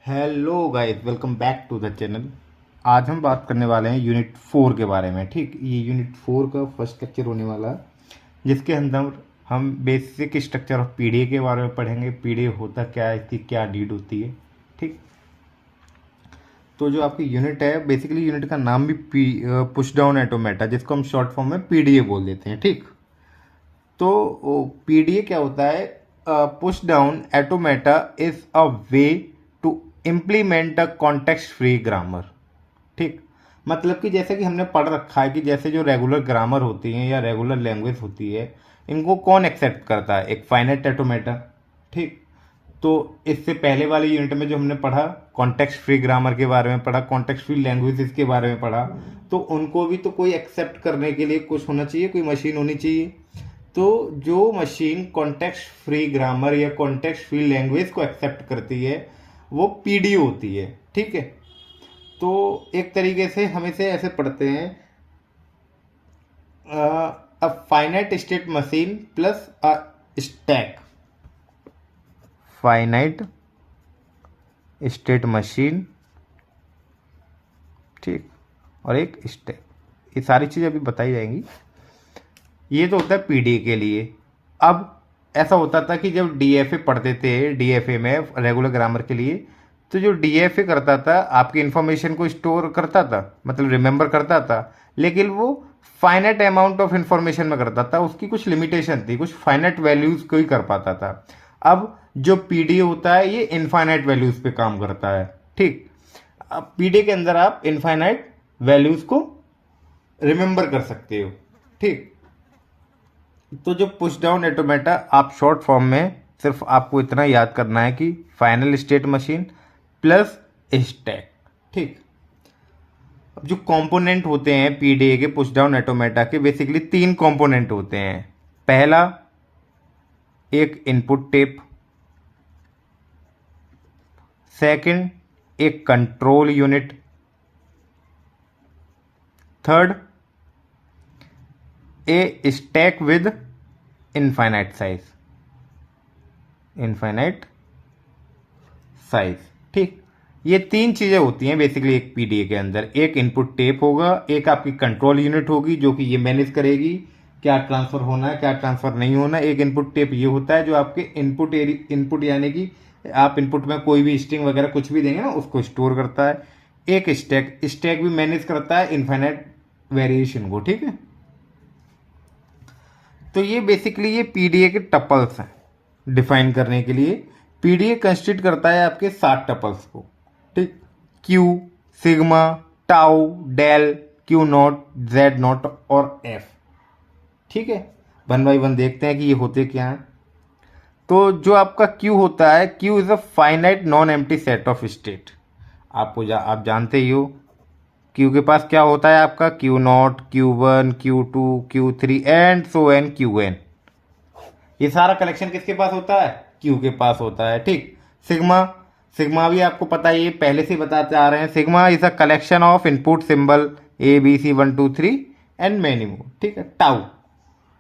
Hello guys, welcome back to the channel. आज हम बात करने वाले हैं यूनिट 4 के बारे में। ठीक, ये यूनिट 4 का फर्स्ट लेक्चर होने वाला है, जिसके अंदर हम बेसिक स्ट्रक्चर ऑफ पीडीए के बारे में पढ़ेंगे। पीडीए होता क्या है, इसकी क्या नीड होती है। ठीक, तो जो आपकी यूनिट है, बेसिकली यूनिट का नाम भी पुश डाउन ऑटोमेटा, जिसको हम शॉर्ट फॉर्म में पीडीए बोल देते हैं। ठीक, तो पीडीए क्या होता है? Push down automata is a way to implement a context free grammar. ठीक, मतलब कि जैसे कि हमने पढ़ रखा है कि जैसे जो रेगुलर ग्रामर होती हैं या रेगुलर लैंग्वेज होती है, इनको कौन एक्सेप्ट करता है? एक फाइनाइट ऑटोमेटा। ठीक, तो इससे पहले वाली यूनिट में जो हमने पढ़ा, कॉन्टेक्स्ट फ्री ग्रामर के बारे में पढ़ा, कॉन्टेक्स्ट फ्री लैंग्वेजेस के बारे में पढ़ा, तो उनको भी तो कोई एक्सेप्ट करने के लिए कुछ होना चाहिए, कोई मशीन होनी चाहिए। तो जो मशीन कॉन्टेक्स्ट फ्री ग्रामर या कॉन्टेक्स्ट फ्री लैंग्वेज को एक्सेप्ट करती है, वो पीडी होती है। ठीक है, तो एक तरीके से हम इसे ऐसे पढ़ते हैं, a finite state machine plus a stack. Finite state machine, ठीक, और एक स्टैक। ये सारी चीज़ें अभी बताई जाएंगी। ये तो होता है पीडीए के लिए। अब ऐसा होता था कि जब डीएफए पढ़ते थे, डीएफए में रेगुलर ग्रामर के लिए, तो जो डीएफए करता था आपकी इंफॉर्मेशन को स्टोर करता था, मतलब रिमेंबर करता था, लेकिन वो फाइनाइट अमाउंट ऑफ इंफॉर्मेशन में करता था। उसकी कुछ लिमिटेशन थी, कुछ फाइनाइट वैल्यूज को ही कर पाता था। अब जो पीडीए होता है, ये इनफाइनाइट वैल्यूज पे काम करता है। ठीक, अब पीडीए के अंदर आप इनफाइनाइट वैल्यूज को रिमेंबर कर सकते हो। ठीक, तो जो पुश डाउन ऑटोमेटा, आप शॉर्ट फॉर्म में सिर्फ आपको इतना याद करना है कि final state machine plus stack. ठीक, अब जो कंपोनेंट होते हैं पीडीए के, पुश डाउन ऑटोमेटा के, बेसिकली 3 कंपोनेंट होते हैं। पहला, एक इनपुट टेप। सेकंड, एक control unit. Third, A stack with infinite size. Infinite size. ठीक, ये 3 चीजें होती हैं बेसिकली एक पीडीए के अंदर। एक इनपुट टेप होगा, एक आपकी कंट्रोल यूनिट होगी जो कि ये मैनेज करेगी क्या ट्रांसफर होना है, क्या ट्रांसफर नहीं होना। एक इनपुट टेप ये होता है जो आपके इनपुट यानी कि आप इनपुट में कोई भी स्ट्रिंग वगैरह कुछ भी देंगे ना, उसको स्टोर करता है। एक स्टैक, स्टैक भी मैनेज करता है इनफाइनाइट वेरिएशन को। ठीक है, तो ये बेसिकली ये पीडीए के टपल्स हैं डिफाइन करने के लिए। पीडीए कंस्टिट्यूट करता है आपके 7 टपल्स को। ठीक, Q, sigma, tau, del, Q naught, Z naught और एफ। ठीक है, 1 बाई 1 देखते हैं कि ये होते क्या हैं। तो जो आपका क्यू होता है, Q is a finite non empty set of state. आप जानते ही हो क्यू के पास क्या होता है आपका, Q naught, Q one, Q two, Q three and so on Q N. ये सारा कलेक्शन किसके पास होता है? क्यू के पास होता है। ठीक, सिग्मा, सिग्मा भी आपको पता है, ये पहले से बताते आ रहे हैं। Sigma is a collection of input symbol A B C 1 2 3 and many more. ठीक है, टाउ,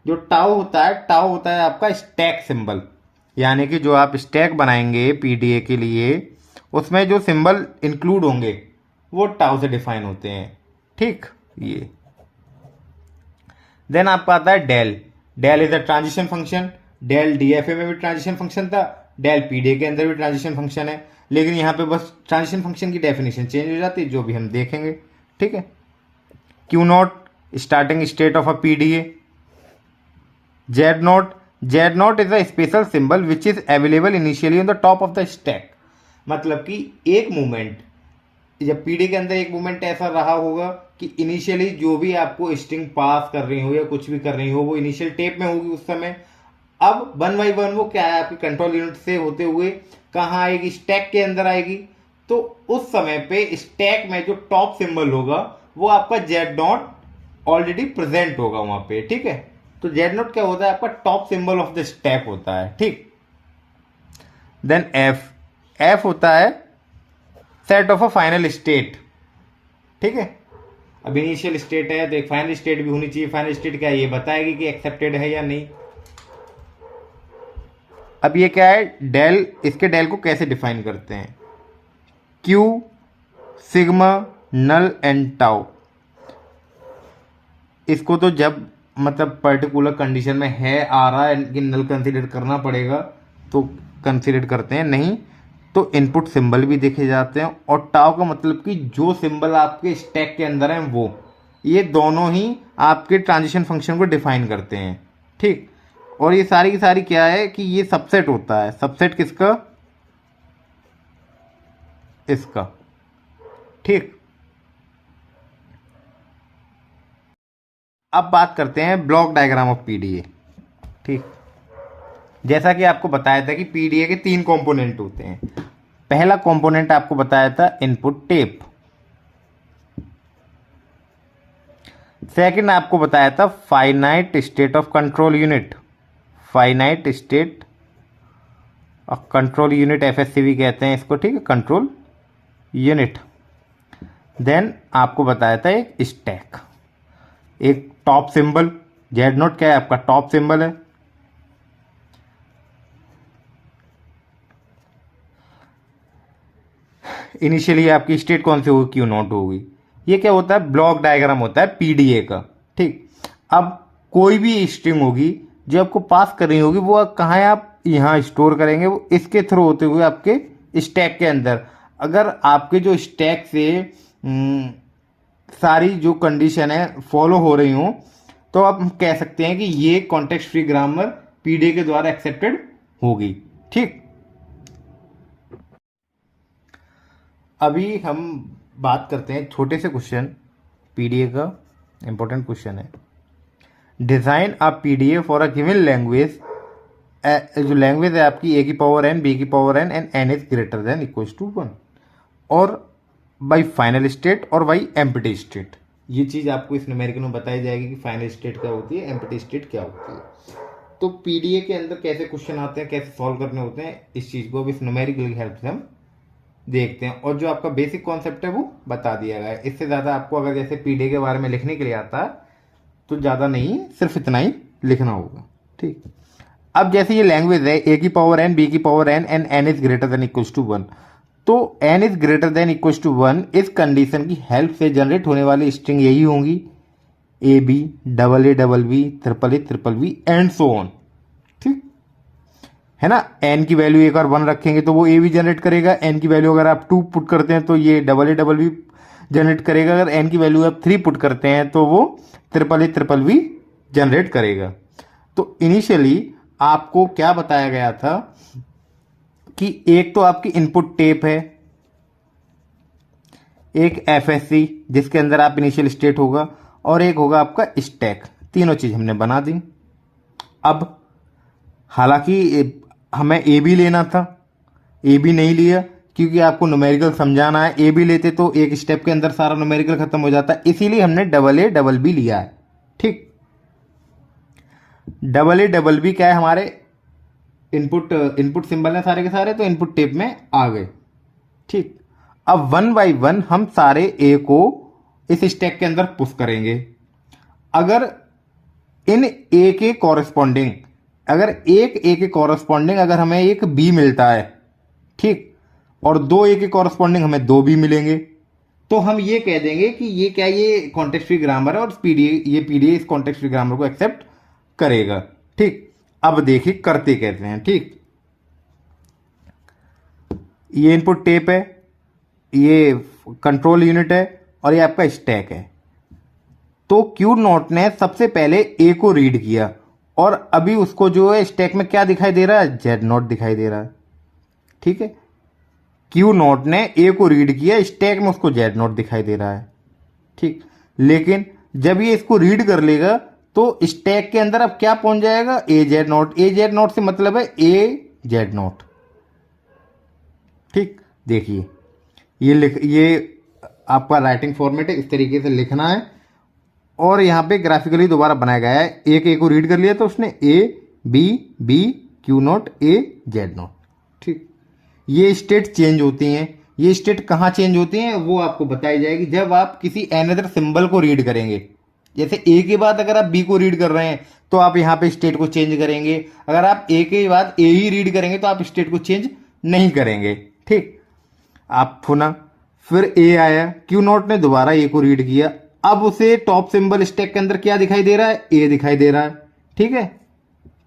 जो टाउ होता है, टाउ होता है आपका स्टैक सिंबल, यानी कि जो आप स्टैक बनाएंगे पीडीए के लिए, उसमें जो सिंबल इंक्लूड होंगे वो टाउ से डिफाइन होते हैं। ठीक, ये देन आपका आता है del. Del is a transition function. Del DFA में भी ट्रांजिशन फंक्शन था, डेल पीडीए के अंदर भी ट्रांजिशन फंक्शन है, लेकिन यहां पे बस ट्रांजिशन फंक्शन की डेफिनेशन चेंज हो जाती है, जो भी हम देखेंगे। ठीक है, Q not, starting state of a PDA. Z not, Z not is a special symbol which is available initially on the top of the stack. मतलब कि एक मूवमेंट, जब पीडी के अंदर एक मूवमेंट ऐसा रहा होगा कि इनिशियली जो भी आपको स्ट्रिंग पास कर रही हो या कुछ भी कर रही हो, वो इनिशियल टेप में होगी उस समय। अब 1 बाई 1 वो क्या है, आपकी कंट्रोल यूनिट से होते हुए कहाँ आएगी? स्टैक के अंदर आएगी। तो उस समय पे स्टैक में जो टॉप सिंबल होगा वो आपका जेड नॉट ऑलरेडी प्रेजेंट होगा वहां पे। ठीक है, तो जेड नॉट क्या होता है? आपका top symbol of the stack होता है। ठीक, देन एफ, एफ होता है set of a final state. ठीक है, अब इनिशियल स्टेट है तो एक फाइनल स्टेट भी होनी चाहिए। फाइनल स्टेट क्या है? ये बताएगी कि एक्सेप्टेड है या नहीं। अब ये क्या है? डेल, इसके डेल को कैसे डिफाइन करते हैं? Q, sigma, null and tau. इसको तो जब मतलब पर्टिकुलर कंडीशन में है आ रहा है कि नल कंसीडर करना पड़ेगा तो कंसीडर करते हैं, नहीं तो इनपुट सिंबल भी देखे जाते हैं। और टाउ का मतलब कि जो सिंबल आपके स्टैक के अंदर है वो, ये दोनों ही आपके ट्रांजिशन फंक्शन को डिफाइन करते हैं, ठीक। और ये सारी की सारी क्या है कि ये सबसेट होता है। सबसेट किसका? इसका, ठीक। अब बात करते हैं ब्लॉक डायग्राम ऑफ पीडीए, ठीक। जैसा कि आपको बताया था कि पीडीए के 3 कंपोनेंट होते हैं। पहला कंपोनेंट आपको बताया था इनपुट टेप। सेकंड आपको बताया था finite state of control unit. Finite state of control unit, FSCV कहते हैं इसको, ठीक है, कंट्रोल यूनिट। देन आपको बताया था एक स्टैक, एक टॉप सिंबल। जेड नोट क्या है? आपका टॉप सिंबल है। इनिशियली आपकी स्टेट कौन सी होगी? क्यू नोट होगी। ये क्या होता है? ब्लॉक डायग्राम होता है पीडीए का, ठीक। अब कोई भी स्ट्रिंग होगी जो आपको पास करनी होगी, वो कहाँ है? आप यहाँ स्टोर करेंगे, वो इसके थ्रू होते हुए आपके स्टैक के अंदर। अगर आपके जो स्टैक से सारी जो कंडीशन है फॉलो हो रही हो, तो आप कह सकते हैं कि ये कॉन्टेक्स्ट फ्री ग्रामर पीडीए के द्वारा एक्सेप्टेड होगी, ठीक। अभी हम बात करते हैं छोटे से क्वेश्चन, पीडीए का इंपॉर्टेंट क्वेश्चन है। Design a PDA for a given language. जो लैंग्वेज है आपकी ए की पावर एन, बी की power N and N is greater than equals to 1, और बाई फाइनल स्टेट और बाई एम्प्टी स्टेट। ये चीज़ आपको इस न्यूमेरिकल में बताई जाएगी कि फाइनल स्टेट क्या होती है, एम्प्टी स्टेट क्या होती है। तो पीडीए के अंदर कैसे क्वेश्चन आते हैं, कैसे सॉल्व करने होते हैं, इस चीज़ को अब इस न्यूमेरिकल की हेल्प से हम देखते हैं। और जो आपका बेसिक कॉन्सेप्ट है वो बता दिया गया है। इससे ज़्यादा आपको अगर जैसे पीडीए के बारे में लिखने के लिए आता है तो ज़्यादा नहीं, सिर्फ इतना ही लिखना होगा, ठीक। अब जैसे ये लैंग्वेज है ए की पावर एन, बी की power N and N is greater than equals to 1, तो N is greater than equals to 1 इस कंडीशन की हेल्प से जनरेट होने वाली स्ट्रिंग यही होंगी, A B, double B, triple B and so on, ठीक है ना। एन की वैल्यू एक और 1 रखेंगे तो वो ए बी जनरेट करेगा। एन की वैल्यू अगर आप 2 पुट करते हैं तो ये डबल बी जनरेट करेगा। अगर एन की वैल्यू आप 3 पुट करते हैं तो वो ट्रिपल बी जनरेट करेगा। तो इनिशियली आपको क्या बताया गया था कि एक तो आपकी इनपुट टेप है, एक एफएससी जिसके अंदर आप इनिशियल स्टेट होगा, और एक होगा आपका स्टैक। तीनों चीज हमने बना दी। अब हालांकि हमें ए बी लेना था, ए बी नहीं लिया क्योंकि आपको न्यूमेरिकल समझाना है। ए बी लेते तो एक स्टेप के अंदर सारा न्यूमेरिकल खत्म हो जाता है, इसीलिए हमने डबल बी लिया है, ठीक। डबल बी क्या है? हमारे इनपुट सिंबल है सारे के सारे, तो इनपुट टेप में आ गए, ठीक। अब 1 बाई 1 हम सारे ए को इस स्टैक के अंदर पुश करेंगे। अगर इन ए के कॉरेस्पॉन्डिंग, अगर एक ए के कॉरेस्पॉन्डिंग अगर हमें एक बी मिलता है, ठीक, और 2 ए के कॉरेस्पॉन्डिंग हमें 2 बी मिलेंगे, तो हम ये कह देंगे कि ये क्या, ये कॉन्टेक्स्ट फ्री ग्रामर है और पीडीए इस कॉन्टेक्स्ट फ्री ग्रामर को एक्सेप्ट करेगा, ठीक। अब देखिए करते कैसे हैं, ठीक। ये इनपुट टेप है, ये कंट्रोल यूनिट है और ये आपका स्टैक है। तो क्यू नोट ने सबसे पहले ए को रीड किया और अभी उसको जो है स्टैक में क्या दिखाई दे रहा है? जेड नोट दिखाई दे रहा है, ठीक है। क्यू नोट ने ए को रीड किया, स्टैक में उसको जेड नोट दिखाई दे रहा है, ठीक। लेकिन जब ये इसको रीड कर लेगा तो स्टैक के अंदर अब क्या पहुंच जाएगा? ए Z note. A Z note से मतलब है ए जेड नोट, ठीक। देखिए ये आपका राइटिंग फॉर्मेट है, इस तरीके से लिखना है। और यहां पे ग्राफिकली दोबारा बनाया गया है। एक ए को रीड कर लिया तो उसने A B Q naught A Z naught, ठीक। ये स्टेट चेंज होती हैं। ये स्टेट कहां चेंज होती हैं वो आपको बताई जाएगी जब आप किसी एनदर सिंबल को रीड करेंगे। जैसे ए के बाद अगर आप बी को रीड कर रहे हैं तो आप यहां पे स्टेट को चेंज करेंगे। अगर आप ए के बाद ए ही रीड करेंगे तो आप स्टेट को चेंज नहीं करेंगे, ठीक। आप पुनः फिर ए आया, क्यू नॉट ने दोबारा ए को रीड किया। अब उसे टॉप सिंबल स्टैक के अंदर क्या दिखाई दे रहा है, ए दिखाई दे रहा है। ठीक है,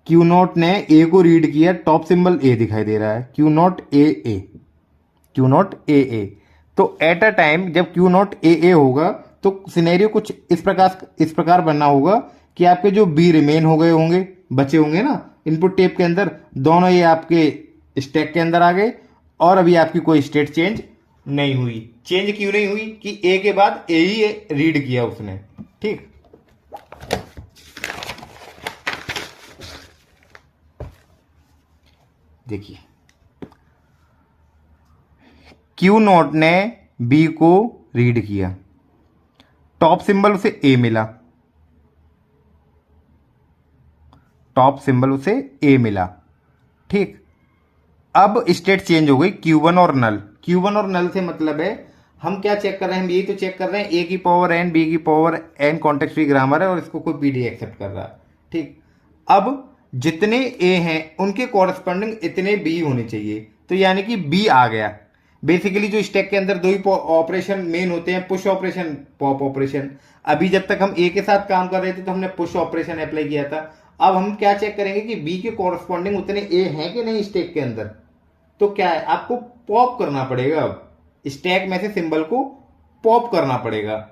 क्यू नॉट ने ए को रीड किया, टॉप सिंबल ए दिखाई दे रहा है, Q not A A, Q not A A. तो एट अ टाइम जब क्यू नॉट ए ए होगा तो सिनेरियो कुछ इस प्रकार बनना होगा कि आपके जो बी रिमेन हो गए होंगे, बचे होंगे ना इनपुट टेप के अंदर, दोनों ये आपके स्टैक के अंदर आ गए और अभी आपकी कोई स्टेट चेंज नहीं हुई। चेंज क्यों नहीं हुई कि ए के बाद ए ही रीड किया उसने। ठीक, देखिए क्यू नॉट ने बी को रीड किया, टॉप सिंबल उसे ए मिला, टॉप सिंबल उसे ए मिला। ठीक, अब स्टेट चेंज हो गई Q1 और नल। Q1 और नल से मतलब है हम क्या चेक कर रहे हैं, हम यही तो चेक कर रहे हैं, ए की पावर एन, बी की power N context free grammar है और इसको कोई पीडी एक्सेप्ट कर रहा है। ठीक, अब जितने ए हैं उनके कॉरस्पॉन्डिंग इतने बी होने चाहिए, तो यानी कि बी आ गया। बेसिकली जो स्टैक के अंदर दो ही ऑपरेशन मेन होते हैं, पुश ऑपरेशन, पॉप ऑपरेशन। अभी जब तक हम ए के साथ काम कर रहे थे तो हमने पुश ऑपरेशन अप्लाई किया था। अब हम क्या चेक करेंगे कि बी के कॉरस्पॉन्डिंग उतने ए हैं कि नहीं स्टैक के अंदर। तो क्या है, आपको पॉप करना पड़ेगा, अब स्टैक में से सिंबल को पॉप करना पड़ेगा,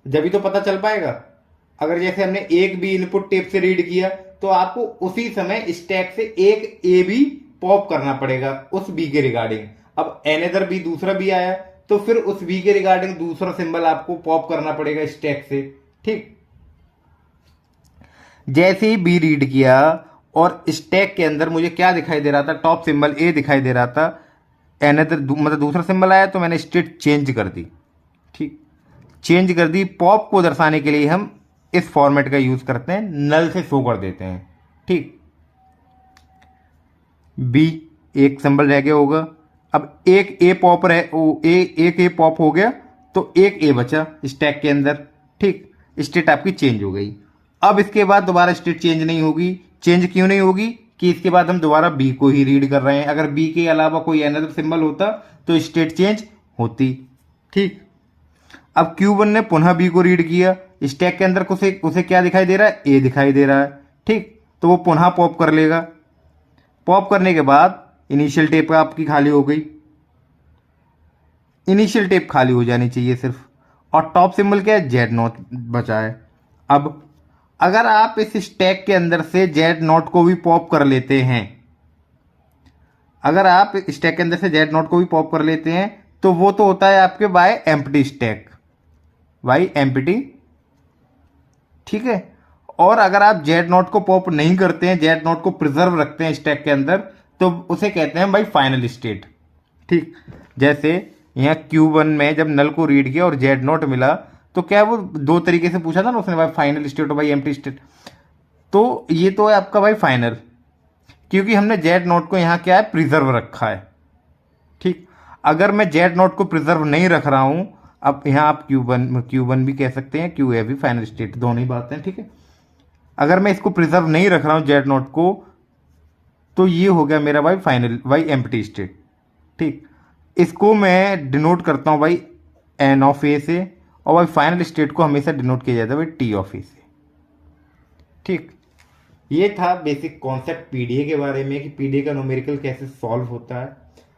जब ही तो पता चल पाएगा। अगर जैसे हमने एक बी इनपुट टेप से रीड किया तो आपको उसी समय स्टैक से एक ए भी पॉप करना पड़ेगा उस बी के रिगार्डिंग। अब एनदर बी, दूसरा बी आया तो फिर उस बी के रिगार्डिंग दूसरा सिंबल आपको पॉप करना पड़ेगा स्टैक से। ठीक, जैसे ही बी रीड किया और स्टैक के अंदर मुझे क्या दिखाई दे रहा था, टॉप सिंबल ए दिखाई दे रहा था, एनदर मतलब दूसरा सिंबल आया तो मैंने स्टेट चेंज कर दी। ठीक, चेंज कर दी। पॉप को दर्शाने के लिए हम इस फॉर्मेट का यूज करते हैं, नल से शो कर देते हैं। ठीक, बी एक सिंबल रह गया होगा, अब एक ए पॉप एक ए पॉप हो गया तो एक ए बचा स्टैक के अंदर। ठीक, स्टेट आपकी चेंज हो गई। अब इसके बाद दोबारा स्टेट चेंज नहीं होगी। चेंज क्यों नहीं होगी कि इसके बाद हम दोबारा बी को ही रीड कर रहे हैं। अगर बी के अलावा कोई अनदर सिंबल होता तो स्टेट चेंज होती। ठीक, अब Q1 ने पुनः बी को रीड किया, स्टैक के अंदर उसे क्या दिखाई दे रहा है, ए दिखाई दे रहा है। ठीक, तो वो पुनः पॉप कर लेगा। पॉप करने के बाद इनिशियल टेप आपकी खाली हो गई, इनिशियल टेप खाली हो जानी चाहिए सिर्फ, और टॉप सिंबल क्या है, जेड नॉट बचा है। अब अगर आप इस स्टैक के अंदर से जेड नॉट को भी पॉप कर लेते हैं, अगर आप स्टैक के अंदर से जेड नॉट को भी पॉप कर लेते हैं तो वो तो होता है आपके by empty stack, by empty. ठीक है, और अगर आप जेड नॉट को पॉप नहीं करते हैं, जेड नॉट को प्रिजर्व रखते हैं स्टैक के अंदर, तो उसे कहते हैं बाय फाइनल स्टेट। ठीक, जैसे यहाँ Q1 में जब नल को रीड किया और जेड नॉट मिला तो क्या वो दो तरीके से पूछा था ना उसने, भाई फाइनल स्टेट और भाई एम्प्टी स्टेट। तो ये तो है आपका भाई फाइनल, क्योंकि हमने जेड नॉट को यहाँ क्या है, प्रिजर्व रखा है। ठीक, अगर मैं जेड नॉट को प्रिजर्व नहीं रख रहा हूं, अब यहाँ आप Q1 भी कह सकते हैं, QA भी फाइनल स्टेट, दोनों ही बातें। ठीक है, अगर मैं इसको प्रिजर्व नहीं रख रहा हूं जेड नॉट को, तो ये हो गया मेरा भाई फाइनल, भाई एम्प्टी स्टेट। ठीक, इसको मैं डिनोट करता हूं भाई एन ऑफ ए से, और भाई फाइनल स्टेट को हमेशा डिनोट किया जाता है भाई टी ऑफ ए से। ठीक, ये था बेसिक कॉन्सेप्ट पीडीए के बारे में कि पीडीए का न्यूमेरिकल कैसे सॉल्व होता है।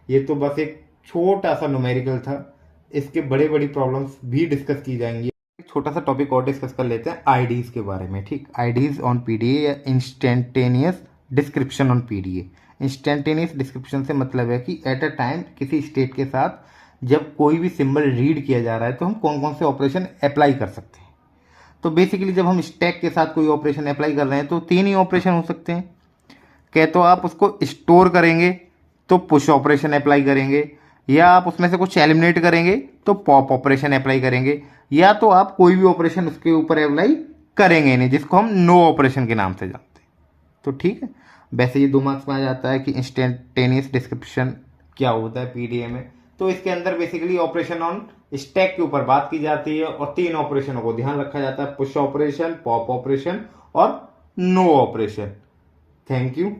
ये तो बस एक छोटा सा न्यूमेरिकल था, इसके बड़े बड़ी प्रॉब्लम्स भी डिस्कस की जाएंगी। एक छोटा सा टॉपिक और डिस्कस कर लेते हैं आईडीज के बारे में। ठीक, आईडीज ऑन पीडीए या instantaneous description on PDA. Instantaneous description से मतलब है कि एट अ टाइम किसी स्टेट के साथ जब कोई भी सिंबल रीड किया जा रहा है तो हम कौन कौन से ऑपरेशन अप्लाई कर सकते हैं। तो बेसिकली जब हम स्टैक के साथ कोई ऑपरेशन अप्लाई कर रहे हैं तो तीन ही ऑपरेशन हो सकते हैं। क्या तो आप उसको स्टोर करेंगे तो पुश ऑपरेशन अप्लाई करेंगे, या आप उसमें से कुछ एलिमिनेट करेंगे तो पॉप ऑपरेशन अप्लाई करेंगे, या तो आप कोई भी ऑपरेशन उसके ऊपर अप्लाई करेंगे नहीं, जिसको हम नो ऑपरेशन के नाम से जानते हैं। तो ठीक है, वैसे ये 2 मार्क्स में आ जाता है कि इंस्टेंटेनियस डिस्क्रिप्शन क्या होता है पीडीए में। तो इसके अंदर बेसिकली ऑपरेशन ऑन स्टैक के ऊपर बात की जाती है और 3 ऑपरेशनों को ध्यान रखा जाता है, पुश ऑपरेशन, पॉप ऑपरेशन और नो ऑपरेशन। Thank you.